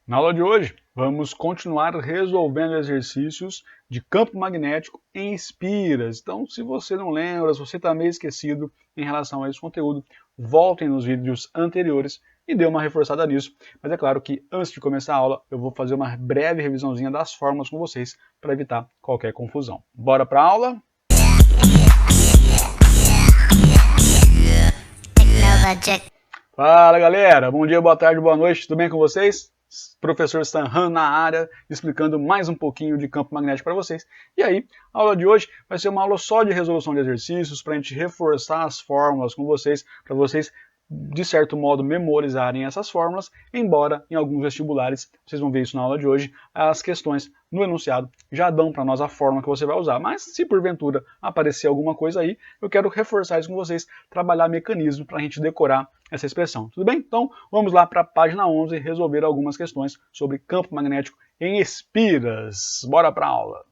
Na aula de hoje, vamos continuar resolvendo exercícios de campo magnético em espiras. Então, se você não lembra, se você está meio esquecido em relação a esse conteúdo, voltem nos vídeos anteriores e dê uma reforçada nisso. Mas é claro que antes de começar a aula, eu vou fazer uma breve revisãozinha das fórmulas com vocês para evitar qualquer confusão. Bora para a aula? Fala galera, bom dia, boa tarde, boa noite, tudo bem com vocês? Professor Sanhan na área, explicando mais um pouquinho de campo magnético para vocês. E aí, a aula de hoje vai ser uma aula só de resolução de exercícios, para a gente reforçar as fórmulas com vocês, para vocês, de certo modo, memorizarem essas fórmulas, embora em alguns vestibulares, vocês vão ver isso na aula de hoje, as questões no enunciado já dão para nós a fórmula que você vai usar. Mas se porventura aparecer alguma coisa aí, eu quero reforçar isso com vocês, trabalhar mecanismo para a gente decorar essa expressão. Tudo bem? Então, vamos lá para a página 11 resolver algumas questões sobre campo magnético em espiras. Bora para a aula!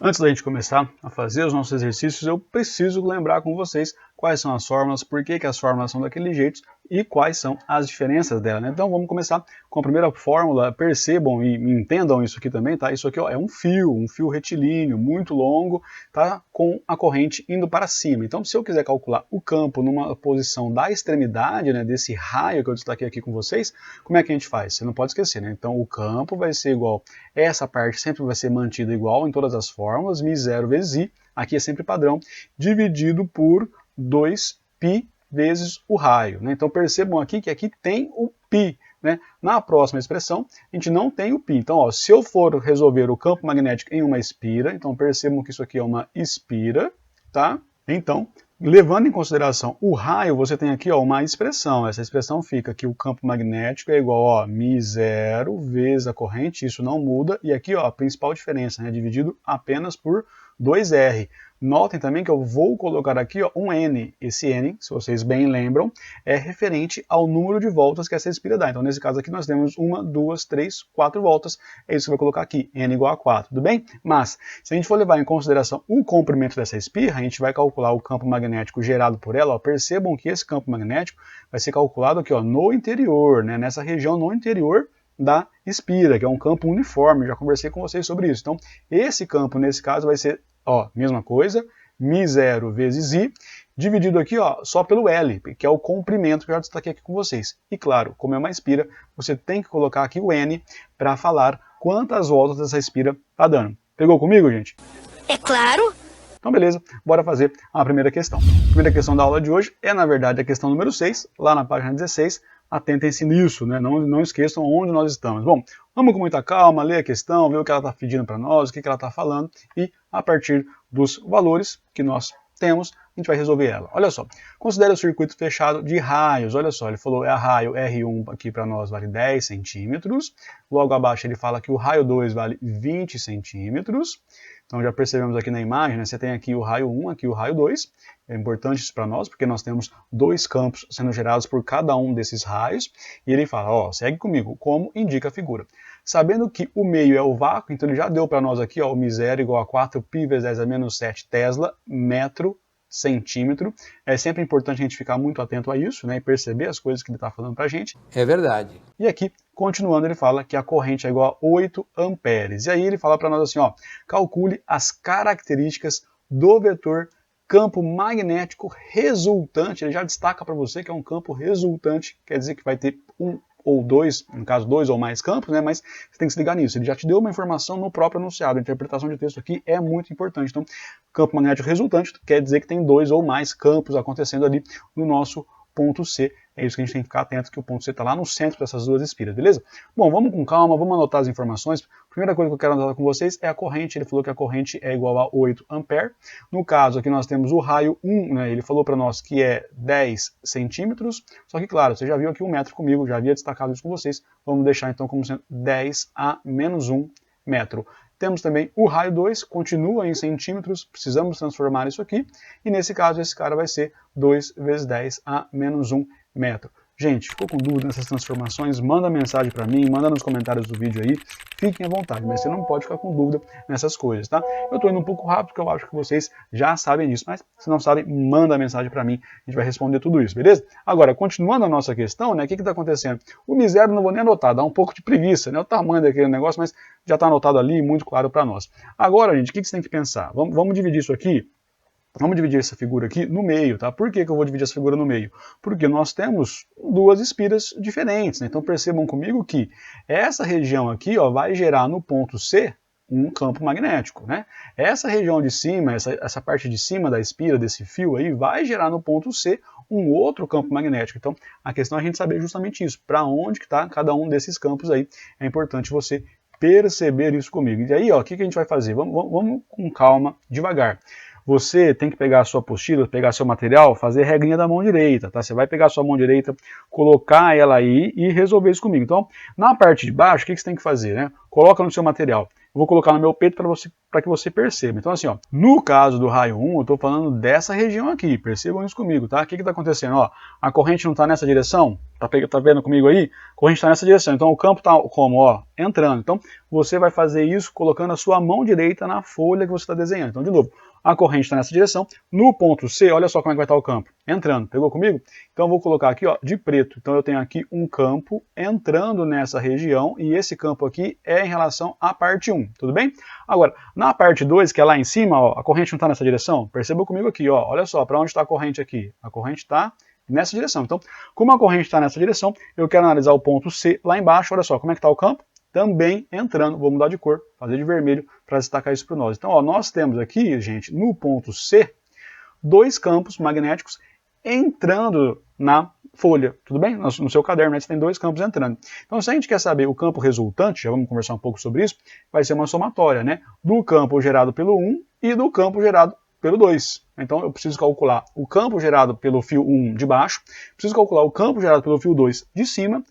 Antes da gente começar a fazer os nossos exercícios, eu preciso lembrar com vocês quais são as fórmulas, por que as fórmulas são daquele jeito e quais são as diferenças dela, né? Então vamos começar com a primeira fórmula. Percebam e entendam isso aqui também, tá? Isso aqui ó, é um fio retilíneo muito longo, tá? Com a corrente indo para cima. Então se eu quiser calcular o campo numa posição da extremidade, né, desse raio que eu destaquei aqui com vocês, como é que a gente faz? Você não pode esquecer, né? Então o campo vai ser igual, essa parte sempre vai ser mantida igual em todas as fórmulas, μ0 vezes I, aqui é sempre padrão, dividido por 2π vezes o raio, né? Então percebam aqui que aqui tem o π, né? Na próxima expressão a gente não tem o π. Então ó, se eu for resolver o campo magnético em uma espira, então percebam que isso aqui é uma espira, tá? Então, levando em consideração o raio, você tem aqui ó, uma expressão. Essa expressão fica que o campo magnético é igual a μ0 vezes a corrente, isso não muda, e aqui ó, a principal diferença, né? Dividido apenas por 2R. Notem também que eu vou colocar aqui ó, um N. Esse N, se vocês bem lembram, é referente ao número de voltas que essa espira dá. Então, nesse caso aqui, nós temos 1, 2, 3, 4 voltas. É isso que eu vou colocar aqui, N igual a 4, tudo bem? Mas, se a gente for levar em consideração o comprimento dessa espira, a gente vai calcular o campo magnético gerado por ela. Ó, percebam que esse campo magnético vai ser calculado aqui ó, no interior, né, nessa região no interior da espira, que é um campo uniforme. Já conversei com vocês sobre isso. Então, esse campo, nesse caso, vai ser, ó, mesma coisa, μ0 vezes I, dividido aqui, ó, só pelo L, que é o comprimento que eu já destaquei aqui com vocês. E claro, como é uma espira, você tem que colocar aqui o N para falar quantas voltas essa espira está dando. Pegou comigo, gente? É claro! Então, beleza, bora fazer a primeira questão. A primeira questão da aula de hoje é, na verdade, a questão número 6, lá na página 16. Atentem-se nisso, né? Não esqueçam onde nós estamos. Bom, vamos com muita calma, ler a questão, ver o que ela está pedindo para nós, o que ela está falando, e a partir dos valores que nós temos, a gente vai resolver ela. Olha só, considere o circuito fechado de raios. Olha só, ele falou, a raio R1 aqui para nós vale 10 centímetros. Logo abaixo ele fala que o raio 2 vale 20 centímetros. Então já percebemos aqui na imagem, né, você tem aqui o raio 1, aqui o raio 2. É importante isso para nós, porque nós temos dois campos sendo gerados por cada um desses raios. E ele fala, ó, segue comigo, como indica a figura. Sabendo que o meio é o vácuo, então ele já deu para nós aqui ó, o μ0 igual a 4π vezes 10 a menos 7 Tesla, metro, centímetro. É sempre importante a gente ficar muito atento a isso, né, e perceber as coisas que ele está falando para a gente. É verdade. E aqui, continuando, ele fala que a corrente é igual a 8 amperes. E aí ele fala para nós assim, ó, calcule as características do vetor campo magnético resultante. Ele já destaca para você que é um campo resultante, quer dizer que vai ter um ou dois, no caso dois ou mais campos, né? Mas você tem que se ligar nisso. Ele já te deu uma informação no próprio enunciado. A interpretação de texto aqui é muito importante. Então, campo magnético resultante quer dizer que tem dois ou mais campos acontecendo ali no nosso ponto C. É isso que a gente tem que ficar atento, que o ponto C está lá no centro dessas duas espiras, beleza? Bom, vamos com calma, vamos anotar as informações. A primeira coisa que eu quero anotar com vocês é a corrente. Ele falou que a corrente é igual a 8 ampere. No caso, aqui nós temos o raio 1, né? Ele falou para nós que é 10 centímetros. Só que, claro, você já viu aqui um metro comigo, já havia destacado isso com vocês. Vamos deixar então como sendo 10 a menos 1 metro. Temos também o raio 2, continua em centímetros, precisamos transformar isso aqui. E nesse caso, esse cara vai ser 2 vezes 10 a menos 1 metro. Gente, ficou com dúvida nessas transformações? Manda mensagem para mim, manda nos comentários do vídeo aí. fiquem à vontade, mas você não pode ficar com dúvida nessas coisas, tá? Eu tô indo um pouco rápido, porque eu acho que vocês já sabem disso, mas se não sabem, manda mensagem para mim, a gente vai responder tudo isso, beleza? Agora, continuando a nossa questão, né, o que está acontecendo? O misério não vou nem anotar, dá um pouco de preguiça, né, o tamanho daquele negócio, mas já está anotado ali, muito claro para nós. Agora, gente, o que você tem que pensar? Vamos dividir isso aqui. Vamos dividir essa figura aqui no meio, tá? Por que eu vou dividir essa figura no meio? Porque nós temos duas espiras diferentes, né? Então percebam comigo que essa região aqui, ó, vai gerar no ponto C um campo magnético, né? Essa região de cima, essa parte de cima da espira desse fio aí, vai gerar no ponto C um outro campo magnético. Então a questão é a gente saber justamente isso, para onde que está cada um desses campos aí. É importante você perceber isso comigo. E aí, ó, o que a gente vai fazer? Vamos com calma, devagar. Você tem que pegar a sua apostila, pegar seu material, fazer regrinha da mão direita, tá? Você vai pegar a sua mão direita, colocar ela aí e resolver isso comigo. Então, na parte de baixo, o que você tem que fazer, né? Coloca no seu material. Eu vou colocar no meu peito para que você perceba. Então, assim, ó, no caso do raio 1, eu estou falando dessa região aqui. Percebam isso comigo, tá? O que está acontecendo? Ó, a corrente não está nessa direção? Tá vendo comigo aí? A corrente está nessa direção. Então, o campo está como? Ó, entrando. Então, você vai fazer isso colocando a sua mão direita na folha que você está desenhando. Então, de novo, a corrente está nessa direção. No ponto C, olha só como é que vai estar o campo. Entrando. Pegou comigo? Então, eu vou colocar aqui, ó, de preto. Então, eu tenho aqui um campo entrando nessa região e esse campo aqui é em relação à parte 1. Tudo bem? Agora, na parte 2, que é lá em cima, ó, a corrente não está nessa direção? Perceba comigo aqui, ó, olha só, para onde está a corrente aqui? A corrente está nessa direção. Então, como a corrente está nessa direção, eu quero analisar o ponto C lá embaixo, olha só, como é que está o campo? Também entrando, vou mudar de cor, fazer de vermelho para destacar isso para nós. Então, ó, nós temos aqui, gente, no ponto C, dois campos magnéticos entrando na folha, tudo bem? No seu caderno, né, você tem dois campos entrando. Então, se a gente quer saber o campo resultante, já vamos conversar um pouco sobre isso, vai ser uma somatória, né? Do campo gerado pelo 1 e do campo gerado pelo 2. Então, eu preciso calcular o campo gerado pelo fio 1 de baixo, preciso calcular o campo gerado pelo fio 2 de cima,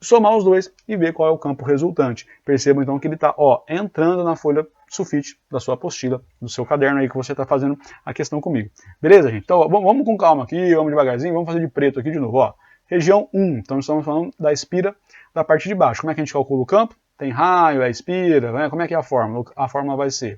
somar os dois e ver qual é o campo resultante. Percebam então que ele está entrando na folha sulfite da sua apostila, do seu caderno aí que você está fazendo a questão comigo. Beleza, gente? Então, ó, vamos com calma aqui, vamos devagarzinho, vamos fazer de preto aqui de novo. Ó. Região 1, então estamos falando da espira da parte de baixo. Como é que a gente calcula o campo? Tem raio, é espira, né? Como é que é a fórmula? A fórmula vai ser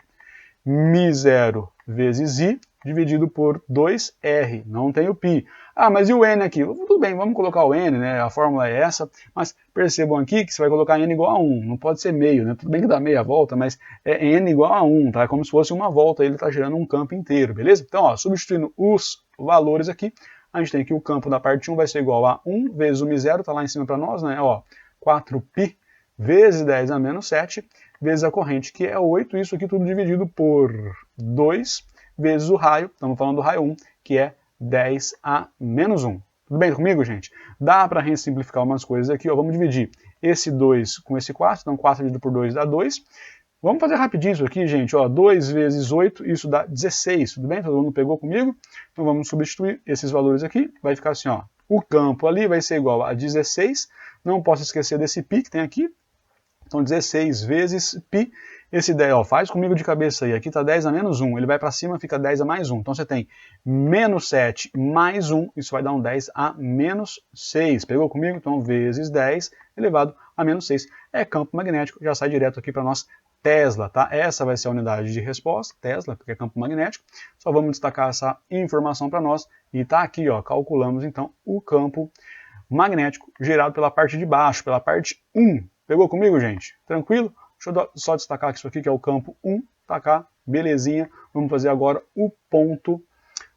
μ0 vezes I dividido por 2R, não tem o π. Ah, mas e o N aqui? Tudo bem, vamos colocar o N, né? A fórmula é essa, mas percebam aqui que você vai colocar N igual a 1, não pode ser meio, né? Tudo bem que dá meia volta, mas é N igual a 1, tá? É como se fosse uma volta, ele está gerando um campo inteiro, beleza? Então, ó, substituindo os valores aqui, a gente tem que o campo da parte 1 vai ser igual a 1 vezes o μ0, tá lá em cima para nós, né? Ó, 4π vezes 10 a menos 7, vezes a corrente, que é 8, isso aqui tudo dividido por 2, vezes o raio, estamos falando do raio 1, que é 10 a menos 1. Tudo bem comigo, gente? Dá para a gente simplificar umas coisas aqui, ó. Vamos dividir esse 2 com esse 4, então 4 dividido por 2 dá 2. Vamos fazer rapidinho isso aqui, gente, ó. 2 vezes 8, isso dá 16, tudo bem? Todo mundo pegou comigo? Então vamos substituir esses valores aqui, vai ficar assim, ó. O campo ali vai ser igual a 16, não posso esquecer desse π que tem aqui, então 16 vezes π, esse 10, ó, faz comigo de cabeça aí, aqui está 10 a menos 1, ele vai para cima, fica 10 a mais 1. Então você tem menos 7 mais 1, isso vai dar um 10 a menos 6. Pegou comigo? Então vezes 10 elevado a menos 6. É campo magnético, já sai direto aqui para nós, Tesla, tá? Essa vai ser a unidade de resposta, Tesla, porque é campo magnético. Só vamos destacar essa informação para nós e tá aqui, ó, calculamos então o campo magnético gerado pela parte de baixo, pela parte 1. Pegou comigo, gente? Tranquilo? Deixa eu só destacar que isso aqui que é o campo 1, tá cá, belezinha. Vamos fazer agora o ponto,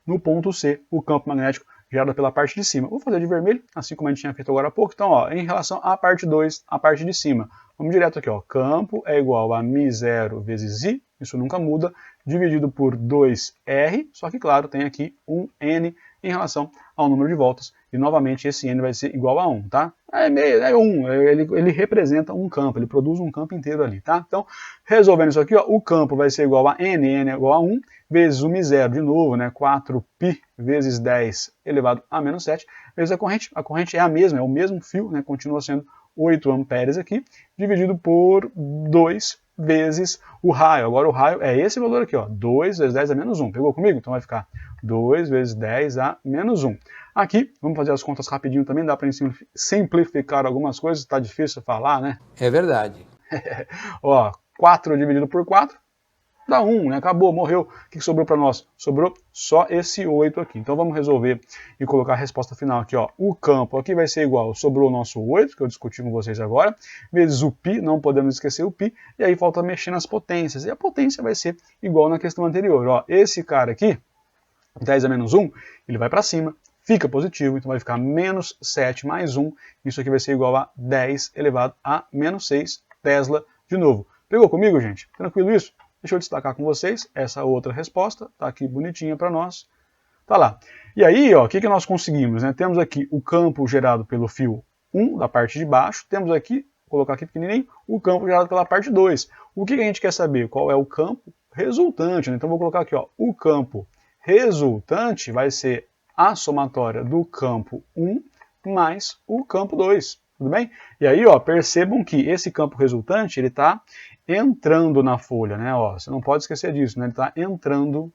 no ponto C, o campo magnético gerado pela parte de cima. Vou fazer de vermelho, assim como a gente tinha feito agora há pouco. Então, ó, em relação à parte 2, a parte de cima. Vamos direto aqui, ó, campo é igual a μ0 vezes I, isso nunca muda, dividido por 2R, só que, claro, tem aqui um N em relação ao número de voltas, e novamente esse N vai ser igual a 1, tá? É 1, ele representa um campo, ele produz um campo inteiro ali, tá? Então, resolvendo isso aqui, ó, o campo vai ser igual a N é igual a 1, vezes o μ0, de novo, né, 4π vezes 10 elevado a menos 7, vezes a corrente é a mesma, é o mesmo fio, né, continua sendo 8 amperes aqui, dividido por 2 vezes o raio. Agora o raio é esse valor aqui, ó, 2 vezes 10 a menos 1. Pegou comigo? Então vai ficar 2 vezes 10 a menos 1. Aqui, vamos fazer as contas rapidinho também, dá para simplificar algumas coisas, está difícil falar, né? É verdade. Ó, 4 dividido por 4 dá 1, né? Acabou, morreu. O que sobrou para nós? Sobrou só esse 8 aqui. Então vamos resolver e colocar a resposta final aqui, ó. O campo aqui vai ser igual, sobrou o nosso 8, que eu discuti com vocês agora, vezes o π, não podemos esquecer o π, e aí falta mexer nas potências. E a potência vai ser igual na questão anterior, ó. Esse cara aqui, 10 a menos 1, ele vai para cima, fica positivo, então vai ficar menos 7 mais 1, isso aqui vai ser igual a 10 elevado a menos 6 Tesla de novo. Pegou comigo, gente? Tranquilo isso? Deixa eu destacar com vocês essa outra resposta, tá aqui bonitinha para nós, tá lá. E aí, ó, o que nós conseguimos, né? Temos aqui o campo gerado pelo fio 1, da parte de baixo, temos aqui, vou colocar aqui pequenininho, o campo gerado pela parte 2. O que a gente quer saber? Qual é o campo resultante, né? Então vou colocar aqui, ó, o campo resultante vai ser a somatória do campo 1 mais o campo 2, tudo bem? E aí, ó, percebam que esse campo resultante, ele está entrando na folha, né? Ó, você não pode esquecer disso, né? Ele está entrando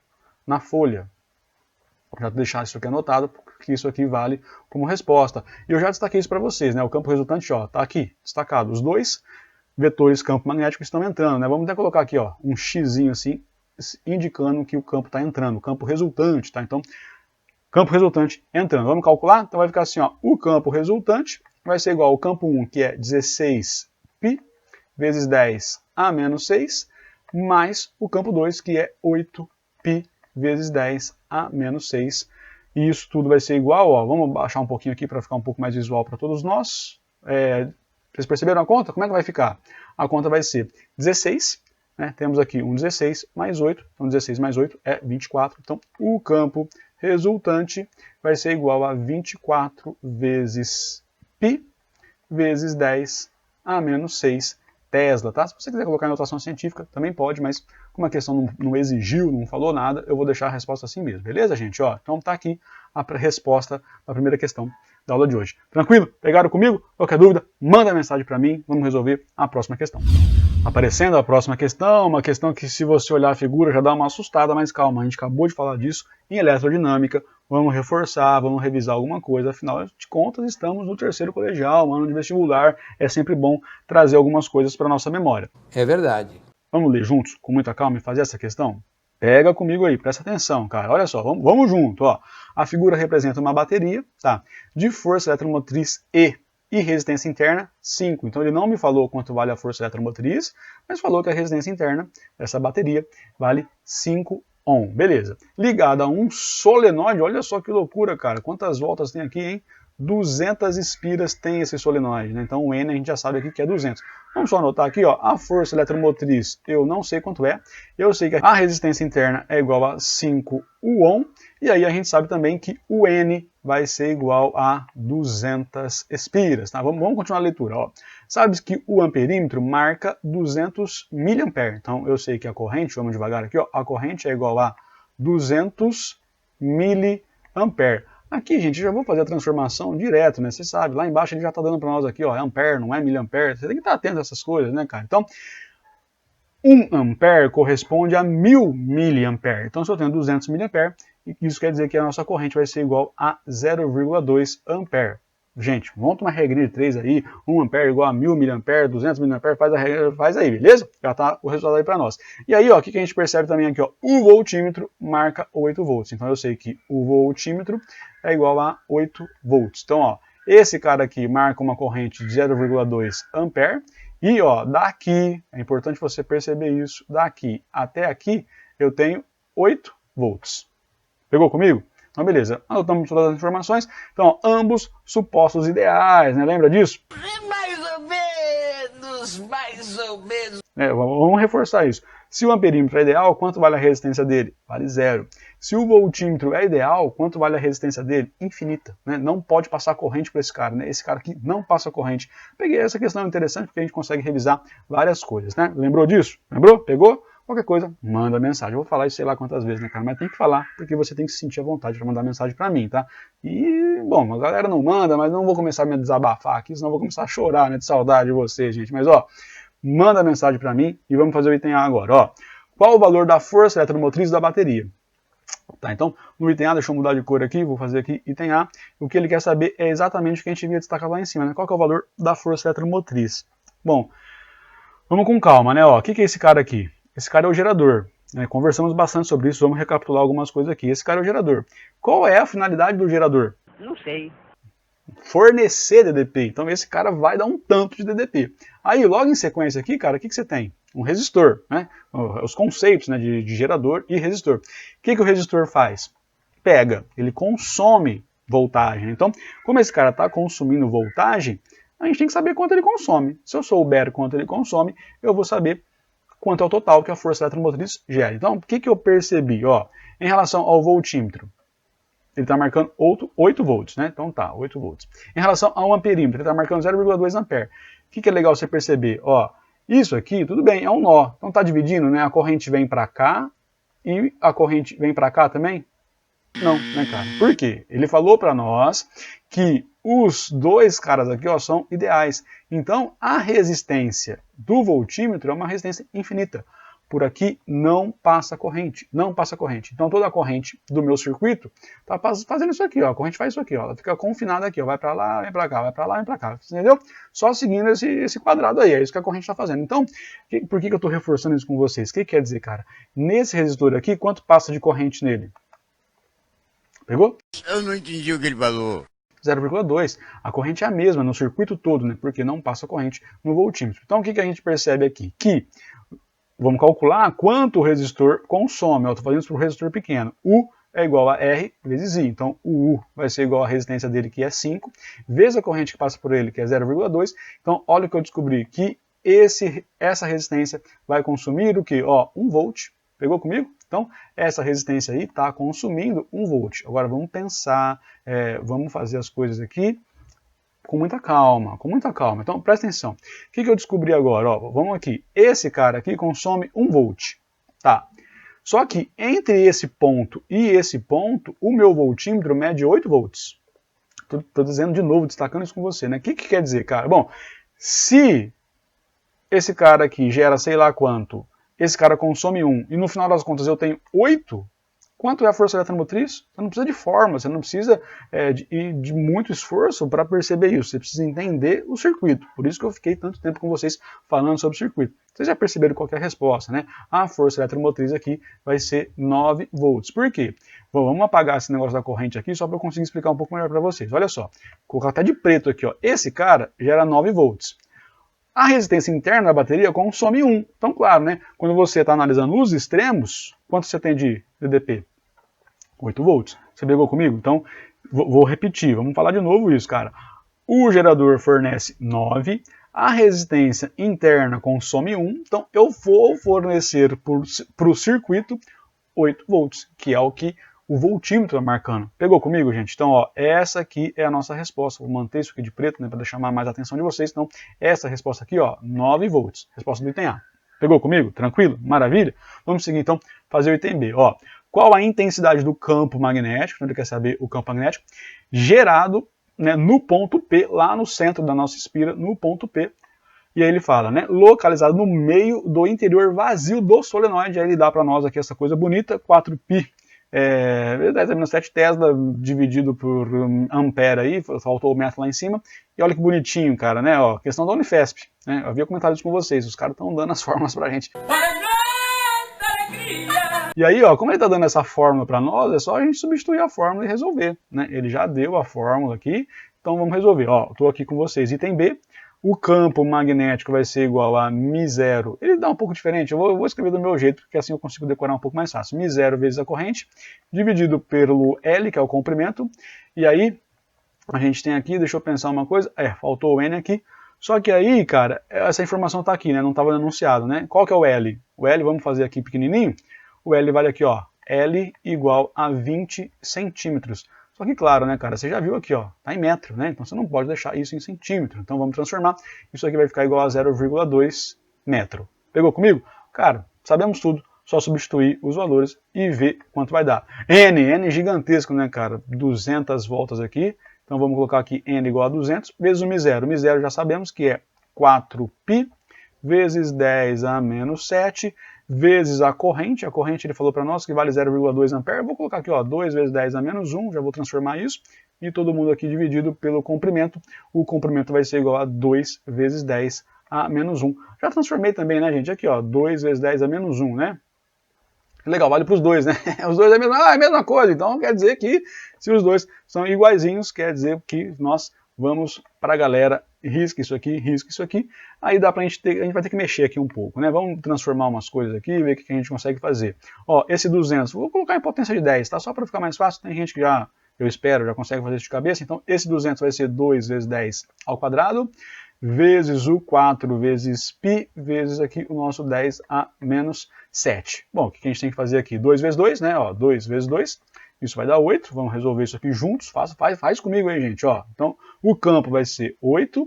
na folha. Já vou deixar isso aqui anotado, porque isso aqui vale como resposta. E eu já destaquei isso para vocês, né? O campo resultante, ó, está aqui, destacado. Os dois vetores campo magnético estão entrando, né? Vamos até colocar aqui, ó, um xzinho assim, indicando que o campo está entrando, o campo resultante, tá? Então, campo resultante entrando. Vamos calcular? Então vai ficar assim, ó, o campo resultante vai ser igual ao campo 1, que é 16π, vezes 10 a menos 6, mais o campo 2, que é 8π, vezes 10 a menos 6. E isso tudo vai ser igual, ó, vamos baixar um pouquinho aqui para ficar um pouco mais visual para todos nós. Vocês perceberam a conta? Como é que vai ficar? A conta vai ser 16, né? Temos aqui um 16 mais 8, então 16 mais 8 é 24. Então o campo resultante vai ser igual a 24 vezes π, vezes 10 a menos 6 Tesla, tá? Se você quiser colocar em notação científica, também pode, mas como a questão não exigiu, não falou nada, eu vou deixar a resposta assim mesmo, beleza, gente? Ó, então tá aqui a resposta da primeira questão da aula de hoje. Tranquilo? Pegaram comigo? Qualquer dúvida, manda mensagem para mim, vamos resolver a próxima questão. Aparecendo a próxima questão, uma questão que se você olhar a figura já dá uma assustada, mas calma, a gente acabou de falar disso em eletrodinâmica, vamos reforçar, vamos revisar alguma coisa, afinal de contas estamos no terceiro colegial, ano de vestibular, é sempre bom trazer algumas coisas para a nossa memória. É verdade. Vamos ler juntos, com muita calma e fazer essa questão? Pega comigo aí, presta atenção, cara, olha só, vamos junto, ó. A figura representa uma bateria, tá, de força eletromotriz E resistência interna 5. Então ele não me falou quanto vale a força eletromotriz, mas falou que a resistência interna dessa bateria vale 5 ohm. Beleza. Ligada a um solenoide, olha só que loucura, cara. Quantas voltas tem aqui, hein? 200 espiras tem esse solenoide, né? Então o N a gente já sabe aqui que é 200. Vamos só anotar aqui, ó, a força eletromotriz eu não sei quanto é, eu sei que a resistência interna é igual a 5 ohm, e aí a gente sabe também que o N vai ser igual a 200 espiras, tá? Vamos continuar a leitura, ó. Sabe que o amperímetro marca 200 mA, então eu sei que a corrente, vamos devagar aqui, ó, a corrente é igual a 200 mA. Aqui, gente, eu já vou fazer a transformação direto, né? Você sabe, lá embaixo ele já está dando para nós aqui, ó, é ampere, não é miliampere. Você tem que estar atento a essas coisas, né, cara? Então, 1 ampere corresponde a 1000 miliampere. Então, se eu tenho 200 miliampere, isso quer dizer que a nossa corrente vai ser igual a 0,2 ampere. Gente, monta uma regrinha de 3 aí, 1 ampere igual a 1000 miliampere, 200 miliampere, faz a regra, faz aí, beleza? Já está o resultado aí para nós. E aí, ó, o que a gente percebe também aqui, ó, o voltímetro marca 8 volts. Então eu sei que o voltímetro é igual a 8 volts. Então, ó, esse cara aqui marca uma corrente de 0,2 ampere. E, ó, daqui, é importante você perceber isso, daqui até aqui eu tenho 8 volts. Pegou comigo? Então, beleza, anotamos todas as informações. Então, ó, ambos supostos ideais, né? Lembra disso? Mais ou menos. Vamos reforçar isso. Se o amperímetro é ideal, quanto vale a resistência dele? Vale 0. Se o voltímetro é ideal, quanto vale a resistência dele? Infinita. Né? Não pode passar corrente para esse cara. Né? Esse cara aqui não passa corrente. Peguei essa questão interessante porque a gente consegue revisar várias coisas. Né? Lembrou disso? Lembrou? Pegou? Qualquer coisa, manda mensagem. Eu vou falar isso sei lá quantas vezes, né, cara? Mas tem que falar, porque você tem que se sentir à vontade para mandar mensagem para mim, tá? E, bom, a galera não manda, mas não vou começar a me desabafar aqui, senão vou começar a chorar, né, de saudade de você, gente. Mas, ó, manda mensagem para mim e vamos fazer o item A agora, ó. Qual o valor da força eletromotriz da bateria? Tá, então, no item A, deixa eu mudar de cor aqui, vou fazer aqui item A. O que ele quer saber é exatamente o que a gente vinha destacar lá em cima, né? Qual que é o valor da força eletromotriz? Bom, Vamos com calma, né? Ó, o que é esse cara aqui? Esse cara é o gerador. Né? Conversamos bastante sobre isso, vamos recapitular algumas coisas aqui. Esse cara é o gerador. Qual é a finalidade do gerador? Não sei. Fornecer DDP. Então esse cara vai dar um tanto de DDP. Aí, logo em sequência aqui, cara, o que você tem? Um resistor, né? Os conceitos, né, de gerador e resistor. O que o resistor faz? Pega, ele consome voltagem. Então, como esse cara está consumindo voltagem, a gente tem que saber quanto ele consome. Se eu souber quanto ele consome, eu vou saber quanto é o total que a força eletromotriz gera. Então, o que eu percebi? Ó, em relação ao voltímetro, ele está marcando 8 volts, né? Então tá, 8 volts. Em relação ao amperímetro, ele está marcando 0,2 ampere. O que é legal você perceber? Ó, isso aqui, tudo bem, é um nó. Então tá dividindo, né? A corrente vem para cá e a corrente vem para cá também? Não, né, cara? Por quê? Ele falou para nós que os dois caras aqui, ó, são ideais. Então, a resistência do voltímetro é uma resistência infinita. Por aqui não passa corrente, não passa corrente. Então, toda a corrente do meu circuito está fazendo isso aqui, ó. A corrente faz isso aqui, ó. Ela fica confinada aqui, ó. Vai para lá, vem para cá, vai para lá, vem para cá. Entendeu? Só seguindo esse quadrado aí. É isso que a corrente está fazendo. Então, por que eu estou reforçando isso com vocês? O que quer dizer, cara? Nesse resistor aqui, quanto passa de corrente nele? Pegou? Eu não entendi o que ele falou. 0,2. A corrente é a mesma no circuito todo, né? Porque não passa corrente no voltímetro. Então, o que a gente percebe aqui? Que vamos calcular quanto o resistor consome. Eu estou fazendo isso para o resistor pequeno. U é igual a R vezes I. Então, o U vai ser igual à resistência dele, que é 5, vezes a corrente que passa por ele, que é 0,2. Então, olha o que eu descobri, que essa resistência vai consumir o quê? Ó, 1 volt. Pegou comigo? Então, essa resistência aí está consumindo 1 volt. Agora, vamos pensar, vamos fazer as coisas aqui com muita calma, com muita calma. Então, presta atenção. O que eu descobri agora? Ó, vamos aqui. Esse cara aqui consome 1 volt. Tá. Só que entre esse ponto e esse ponto, o meu voltímetro mede 8 volts. Estou dizendo de novo, destacando isso com você, né? O que quer dizer, cara? Bom, se esse cara aqui gera sei lá quanto, esse cara consome 1, e no final das contas eu tenho 8, quanto é a força eletromotriz? Você não precisa de fórmula, você não precisa de muito esforço para perceber isso. Você precisa entender o circuito. Por isso que eu fiquei tanto tempo com vocês falando sobre o circuito. Vocês já perceberam qual é a resposta, né? A força eletromotriz aqui vai ser 9 volts. Por quê? Bom, vamos apagar esse negócio da corrente aqui só para eu conseguir explicar um pouco melhor para vocês. Olha só, vou colocar até de preto aqui, ó. Esse cara gera 9 volts. A resistência interna da bateria consome 1. Então, claro, né? Quando você está analisando os extremos, quanto você tem de DDP? 8 volts. Você pegou comigo? Então, vou repetir. Vamos falar de novo isso, cara. O gerador fornece 9. A resistência interna consome 1. Então, eu vou fornecer para o circuito 8 volts, que é o que o voltímetro está marcando. Pegou comigo, gente? Então, ó, essa aqui é a nossa resposta. Vou manter isso aqui de preto, né, para chamar mais a atenção de vocês. Então, essa resposta aqui, ó, 9 volts. Resposta do item A. Pegou comigo? Tranquilo? Maravilha? Vamos seguir, então, fazer o item B. Ó, qual a intensidade do campo magnético? Ele quer saber o campo magnético gerado, né, no ponto P, lá no centro da nossa espira, no ponto P. E aí ele fala, né, localizado no meio do interior vazio do solenoide. Aí ele dá para nós aqui essa coisa bonita, 4π. 10⁻⁷ Tesla dividido por ampere aí, faltou o metro lá em cima. E olha que bonitinho, cara, né? Ó, questão da Unifesp, né? Eu havia comentado isso com vocês, os caras estão dando as fórmulas pra gente. E aí, ó, como ele tá dando essa fórmula para nós, é só a gente substituir a fórmula e resolver, né? Ele já deu a fórmula aqui, então vamos resolver. Ó, tô aqui com vocês, item B. O campo magnético vai ser igual a μ0. Ele dá um pouco diferente, eu vou escrever do meu jeito, porque assim eu consigo decorar um pouco mais fácil. μ0 vezes a corrente, dividido pelo L, que é o comprimento. E aí, a gente tem aqui, deixa eu pensar uma coisa, faltou o N aqui. Só que aí, cara, essa informação está aqui, né? Não estava anunciado, né? Qual que é o L? O L, vamos fazer aqui pequenininho. O L vale aqui, ó, L igual a 20 centímetros. Só que, claro, né, cara, você já viu aqui, ó, tá em metro, né? Então você não pode deixar isso em centímetro. Então vamos transformar. Isso aqui vai ficar igual a 0,2 metro. Pegou comigo? Cara, sabemos tudo. Só substituir os valores e ver quanto vai dar. N gigantesco, né, cara? 200 voltas aqui. Então vamos colocar aqui N igual a 200 vezes o μ0. O μ0 já sabemos que é 4π vezes 10 a menos 7 vezes a corrente ele falou para nós que vale 0,2 ampere, eu vou colocar aqui, ó, 2 vezes 10 a menos 1, já vou transformar isso, e todo mundo aqui dividido pelo comprimento, o comprimento vai ser igual a 2 vezes 10 a menos 1. Já transformei também, né, gente? Aqui, ó, 2 vezes 10 a menos 1, né? Legal, vale para os dois, né? Os dois é a mesma coisa, então quer dizer que se os dois são iguaizinhos, quer dizer que nós vamos para a galera, risca isso aqui, aí dá pra a gente vai ter que mexer aqui um pouco, né? Vamos transformar umas coisas aqui, ver o que a gente consegue fazer. Ó, esse 200, vou colocar em potência de 10, tá? Só para ficar mais fácil, tem gente que já, eu espero, já consegue fazer isso de cabeça, então esse 200 vai ser 2 vezes 10 ao quadrado, vezes o 4 vezes π, vezes aqui o nosso 10 a menos 7. Bom, o que a gente tem que fazer aqui? 2 vezes 2, né? Ó, 2 vezes 2, isso vai dar 8. Vamos resolver isso aqui juntos. Faz comigo aí, gente. Ó. Então, o campo vai ser 8,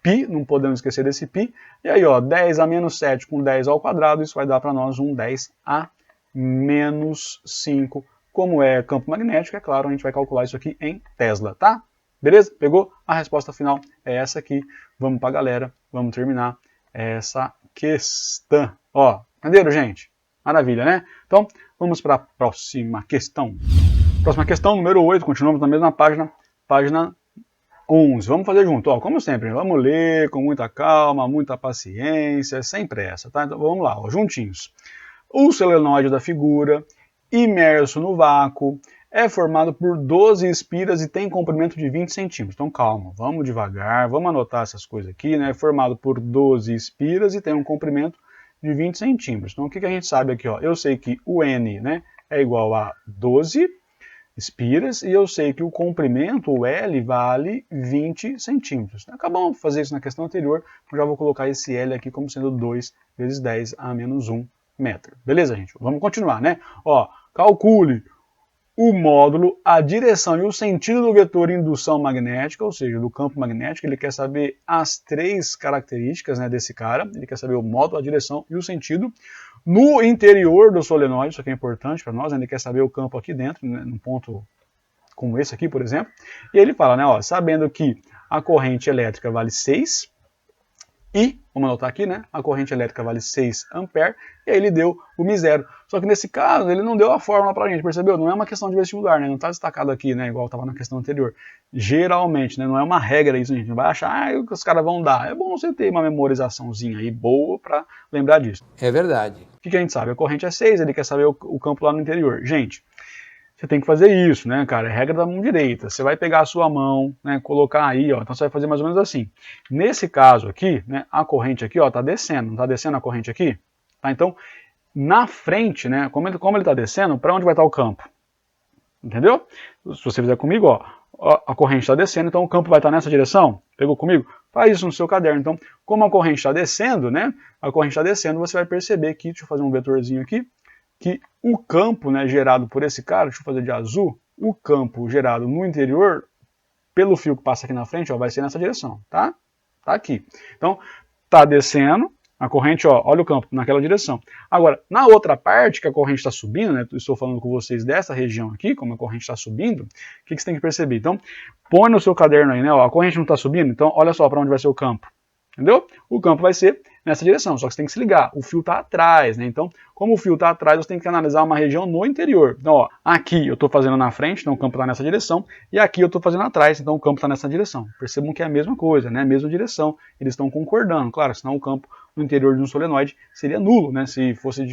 π, não podemos esquecer desse π. E aí, ó, 10 a menos 7 com 10 ao quadrado, isso vai dar para nós um 10 a menos 5. Como é campo magnético, é claro, a gente vai calcular isso aqui em Tesla, tá? Beleza? Pegou? A resposta final é essa aqui. Vamos para a galera, vamos terminar essa questão. Ó, entenderam, gente? Maravilha, né? Então, vamos para a próxima questão. Próxima questão, número 8, continuamos na mesma página, página 11. Vamos fazer junto, ó, como sempre, vamos ler com muita calma, muita paciência, sem pressa, tá? Então, vamos lá, ó, juntinhos. O solenoide da figura, imerso no vácuo, é formado por 12 espiras e tem comprimento de 20 centímetros. Então calma, vamos devagar, vamos anotar essas coisas aqui, né? É formado por 12 espiras e tem um comprimento de 20 centímetros. Então o que a gente sabe aqui? Ó? Eu sei que o N, né, é igual a 12 espiras e eu sei que o comprimento, o L, vale 20 centímetros. Acabamos de fazer isso na questão anterior, eu já vou colocar esse L aqui como sendo 2 vezes 10 a menos 1 metro. Beleza, gente? Vamos continuar, né? Ó, calcule o módulo, a direção e o sentido do vetor indução magnética, ou seja, do campo magnético. Ele quer saber as 3 características, né, desse cara. Ele quer saber o módulo, a direção e o sentido. No interior do solenoide, isso aqui é importante para nós, né, ele quer saber o campo aqui dentro, né, num ponto como esse aqui, por exemplo. E ele fala, né, ó, sabendo que a corrente elétrica vale 6, e, vamos anotar aqui, né? A corrente elétrica vale 6 ampere, e aí ele deu o μ0. Só que nesse caso, ele não deu a fórmula pra gente, percebeu? Não é uma questão de vestibular, né? Não está destacado aqui, né? Igual estava na questão anterior. Geralmente, né? Não é uma regra isso, a gente não vai achar que os caras vão dar. É bom você ter uma memorizaçãozinha aí boa para lembrar disso. É verdade. O que a gente sabe? A corrente é 6, ele quer saber o campo lá no interior. Gente, você tem que fazer isso, né, cara? É regra da mão direita. Você vai pegar a sua mão, né, colocar aí, ó. Então você vai fazer mais ou menos assim. Nesse caso aqui, né, a corrente aqui, ó, tá descendo. Não tá descendo a corrente aqui? Tá? Então, na frente, né, como ele tá descendo, para onde vai estar o campo? Entendeu? Se você fizer comigo, ó, a corrente está descendo, então o campo vai estar nessa direção. Pegou comigo? Faz isso no seu caderno. Então, como a corrente está descendo, né, a corrente está descendo, você vai perceber que, deixa eu fazer um vetorzinho aqui, que o campo, né, gerado por esse cara, deixa eu fazer de azul, o campo gerado no interior, pelo fio que passa aqui na frente, ó, vai ser nessa direção, tá? Tá aqui. Então, tá descendo, a corrente, ó, olha o campo, naquela direção. Agora, na outra parte, que a corrente está subindo, né, estou falando com vocês dessa região aqui, como a corrente está subindo, o que você tem que perceber? Então, põe no seu caderno aí, né, ó, a corrente não está subindo, então olha só para onde vai ser o campo. Entendeu? O campo vai ser nessa direção, só que você tem que se ligar, o fio está atrás, né? Então, como o fio está atrás, você tem que analisar uma região no interior. Então, ó, aqui eu estou fazendo na frente, então o campo está nessa direção, e aqui eu estou fazendo atrás, então o campo está nessa direção. Percebam que é a mesma coisa, né? A mesma direção, eles estão concordando. Claro, senão o campo no interior de um solenoide seria nulo, né? Se fosse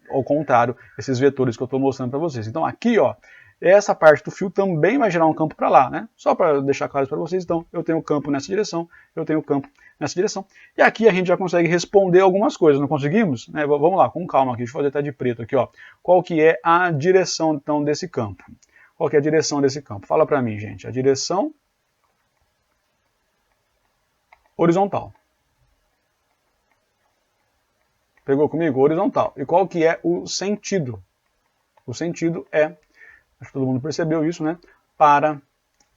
ao contrário, esses vetores que eu estou mostrando para vocês. Então, aqui, ó, essa parte do fio também vai gerar um campo para lá, né? Só para deixar claro para vocês, então, eu tenho o campo nessa direção, eu tenho o campo nessa direção. E aqui a gente já consegue responder algumas coisas, não conseguimos? Né? Vamos lá, com calma aqui, deixa eu fazer até de preto aqui, ó. Qual que é a direção, então, desse campo? Qual que é a direção desse campo? Fala para mim, gente. A direção horizontal. Pegou comigo? Horizontal. E qual que é o sentido? O sentido é, acho que todo mundo percebeu isso, né? Para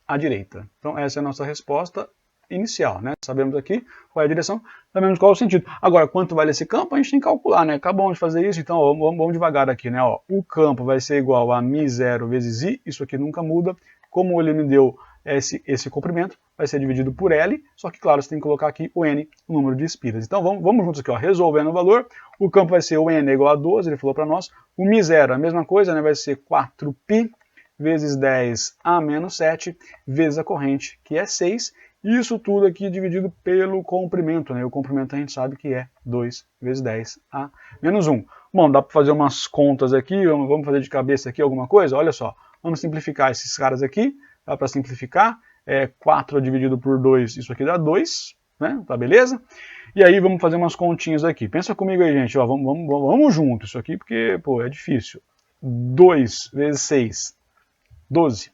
a direita. Então essa é a nossa resposta inicial, né? Sabemos aqui qual é a direção, sabemos qual é o sentido. Agora, quanto vale esse campo, a gente tem que calcular, né? Acabamos de fazer isso, então ó, vamos devagar aqui, né? Ó, o campo vai ser igual a μ0 vezes I, isso aqui nunca muda. Como ele me deu esse comprimento, vai ser dividido por L, só que, claro, você tem que colocar aqui o N, o número de espiras. Então, vamos juntos aqui, ó, resolvendo o valor. O campo vai ser o N igual a 12, ele falou para nós. O μ0, a mesma coisa, né, vai ser 4π vezes 10 a menos 7, vezes a corrente, que é 6. Isso tudo aqui dividido pelo comprimento, né? O comprimento a gente sabe que é 2 vezes 10 a menos 1. Bom, dá para fazer umas contas aqui, vamos fazer de cabeça aqui alguma coisa? Olha só, vamos simplificar esses caras aqui, dá para simplificar, 4 dividido por 2, isso aqui dá 2, né? Tá beleza? E aí vamos fazer umas continhas aqui. Pensa comigo aí, gente, ó, vamos junto isso aqui, porque, pô, é difícil. 2 vezes 6, 12.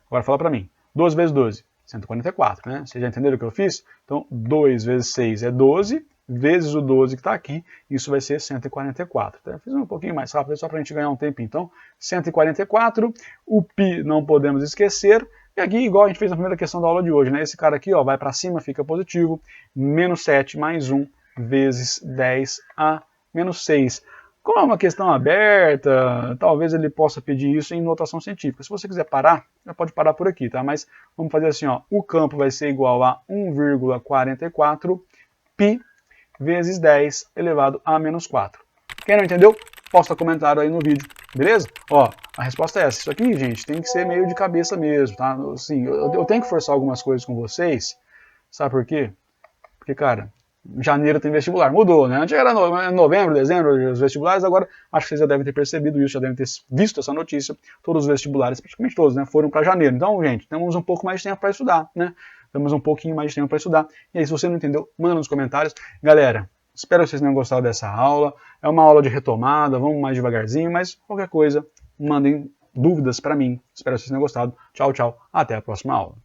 Agora fala para mim, 12 vezes 12. 144, né? Vocês já entenderam o que eu fiz? Então, 2 vezes 6 é 12, vezes o 12 que está aqui, isso vai ser 144. Então, eu fiz um pouquinho mais rápido, só para a gente ganhar um tempo. Então, 144, o π não podemos esquecer, e aqui, igual a gente fez na primeira questão da aula de hoje, né? Esse cara aqui, ó, vai para cima, fica positivo, menos 7 mais 1, vezes 10 a menos 6. Como é uma questão aberta, talvez ele possa pedir isso em notação científica. Se você quiser parar, já pode parar por aqui, tá? Mas vamos fazer assim, ó, o campo vai ser igual a 1,44 π vezes 10 elevado a menos 4. Quem não entendeu, posta comentário aí no vídeo, beleza? Ó, a resposta é essa. Isso aqui, gente, tem que ser meio de cabeça mesmo, tá? Assim, eu tenho que forçar algumas coisas com vocês, sabe por quê? Porque, cara, janeiro tem vestibular. Mudou, né? Antes era novembro, dezembro, os vestibulares. Agora, acho que vocês já devem ter percebido isso, já devem ter visto essa notícia. Todos os vestibulares, praticamente todos, né, foram para janeiro. Então, gente, temos um pouco mais de tempo para estudar, né? Temos um pouquinho mais de tempo para estudar. E aí, se você não entendeu, manda nos comentários. Galera, espero que vocês tenham gostado dessa aula. É uma aula de retomada, vamos mais devagarzinho, mas qualquer coisa, mandem dúvidas para mim. Espero que vocês tenham gostado. Tchau, tchau. Até a próxima aula.